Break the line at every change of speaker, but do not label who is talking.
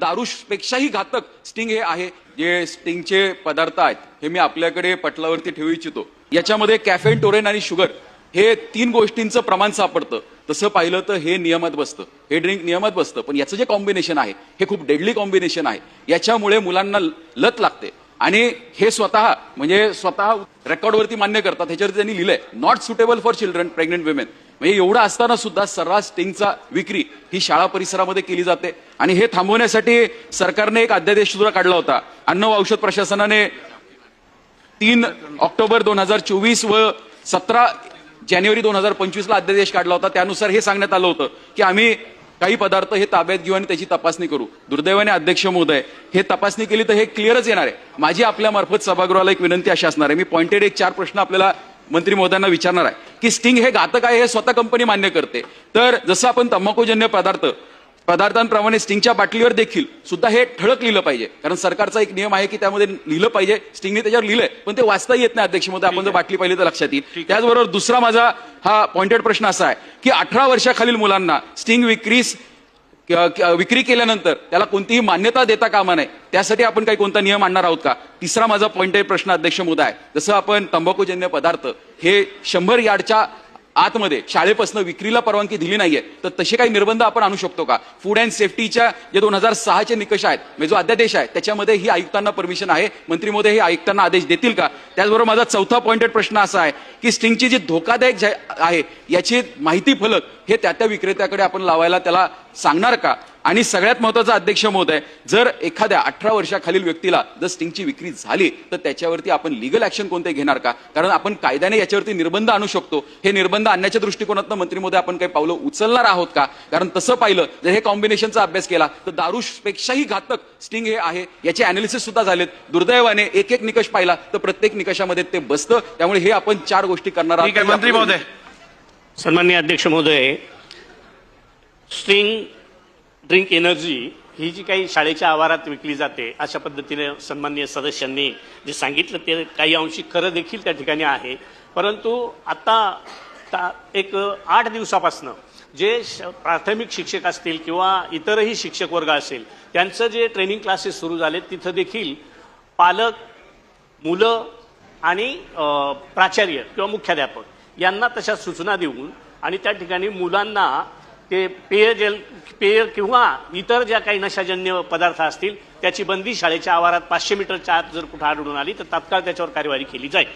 दारूपेक्षाही घातक स्टिंग हे आहे. जे स्टिंगचे पदार्थ आहेत हे मी आपल्याकडे पटलावरती ठेवू इच्छितो. याच्यामध्ये कॅफेन, टोरेन आणि शुगर हे 3 गोष्टींचं प्रमाण सापडतं. तसं पाहिलं तर हे नियमात बसतं, हे ड्रिंक नियमात बसतं, पण याचं जे कॉम्बिनेशन आहे हे खूप डेडली कॉम्बिनेशन आहे. याच्यामुळे मुलांना लत लागते आणि हे स्वतः रेकॉर्डवरती मान्य करतात. ह्याच्यावरती त्यांनी लिहिलंय not suitable for children, pregnant women. म्हणजे एवढं असताना सुद्धा सर्रास स्टिंगचा विक्री ही शाळा परिसरामध्ये केली जाते. आणि हे थांबवण्यासाठी सरकारने एक अध्यादेश सुद्धा काढला होता. अन्न व औषध प्रशासनाने 3 ऑक्टोबर 2024 व 17 जानेवारी 2025 ला अध्यादेश काढला होता. त्यानुसार हे सांगण्यात आलं होतं की आम्ही काही पदार्थ हे ताब्यात घेऊ आणि त्याची तपासणी करू. दुर्दैवाने अध्यक्ष महोदय, हे तपासणी केली तर हे क्लिअरच येणार आहे. माझी आपल्या मार्फत सभागृहाला एक विनंती अशी असणार आहे, मी पॉइंटेड 4 प्रश्न आपल्याला मंत्री महोदयांना विचारणार आहे की स्टिंग हे घातक आहे हे स्वतः कंपनी मान्य करते. तर जसं आपण तंबाखूजन्य पदार्थांप्रमाणे स्टिंगच्या बाटलीवर देखील सुद्धा हे ठळक लिहिलं पाहिजे. कारण सरकारचा एक नियम आहे की त्यामध्ये लिहिलं पाहिजे. स्टिंगने त्याच्यावर लिहिलंय पण ते वाचता येत नाही अध्यक्ष महोदय. आपण जर बाटली पाहिली तर लक्षात येईल. त्याचबरोबर दुसरा माझा हा पॉइंटेड प्रश्न असा आहे की 18 वर्षाखालील मुलांना स्टिंग विक्री केल्यानंतर त्याला कोणतीही मान्यता देता कामा नये. त्यासाठी आपण काही कोणता नियम आणणार आहोत का? तिसरा माझा पॉइंटेड प्रश्न अध्यक्ष महोदय आहे, जसं आपण तंबाखूजन्य पदार्थ हे 100 यार्डच्या आतमध्ये शाळेपासून विक्रीला परवानगी दिली नाहीये, तर तसे काही निर्बंध आपण आणू शकतो का? फूड अँड सेफ्टीच्या जे 2006 चे निकष आहेत, म्हणजे जो अध्यादेश आहे त्याच्यामध्ये ही आयुक्तांना परमिशन आहे. मंत्री महोदय हे आयुक्तांना आदेश देतील का? त्याचबरोबर माझा चौथा पॉइंटेड प्रश्न असा आहे की स्टिंगची जी धोकादायक आहे याची माहिती फलक हे त्या विक्रेत्याकडे आपण लावायला त्याला सांगणार का? आणि सगळ्यात महत्त्वाचा अध्यक्ष महोदय, जर एखाद्या 18 वर्षाखालील व्यक्तीला जर स्टिंगची विक्री झाली तर त्याच्यावरती आपण लीगल ऍक्शन कोणते घेणार का? कारण आपण कायद्याने याच्यावरती निर्बंध आणू शकतो. हे निर्बंध आणण्याच्या दृष्टिकोनातून मंत्री महोदय आपण काही पावलं उचलणार आहोत का? कारण तसं पाहिलं जर हे कॉम्बिनेशनचा अभ्यास केला तर दारूपेक्षाही घातक स्टिंग हे आहे. याचे अनालिसिस सुद्धा झालेत. दुर्दैवाने एक निकष पाहिला तर प्रत्येक निकषामध्ये ते बसतं. त्यामुळे हे आपण 4 गोष्टी करणार आहोत.
मंत्री महोदय.
सन्माननीय अध्यक्ष महोदय, स्टिंग ड्रिंक एनर्जी ही जी काही शाळेच्या आवारात विकली जाते अशा पद्धतीने सन्माननीय सदस्यांनी जे सांगितलं ते काही अंशी खरं देखील त्या ठिकाणी आहे. परंतु आता एक 8 दिवसापासून जे प्राथमिक शिक्षक असतील किंवा इतरही शिक्षक वर्ग असेल त्यांचं जे ट्रेनिंग क्लासेस सुरू झाले तिथं देखील पालक, मुलं आणि प्राचार्य किंवा मुख्याध्यापक यांना तशा सूचना देऊन आणि त्या ठिकाणी मुलांना ते पेय किंवा इतर ज्या काही नशाजन्य पदार्थ असतील त्याची बंदी शाळेच्या आवारात 500 मीटरच्या आत जर कुठे आढळून आली तर तात्काळ त्याच्यावर कार्यवाही केली जाईल.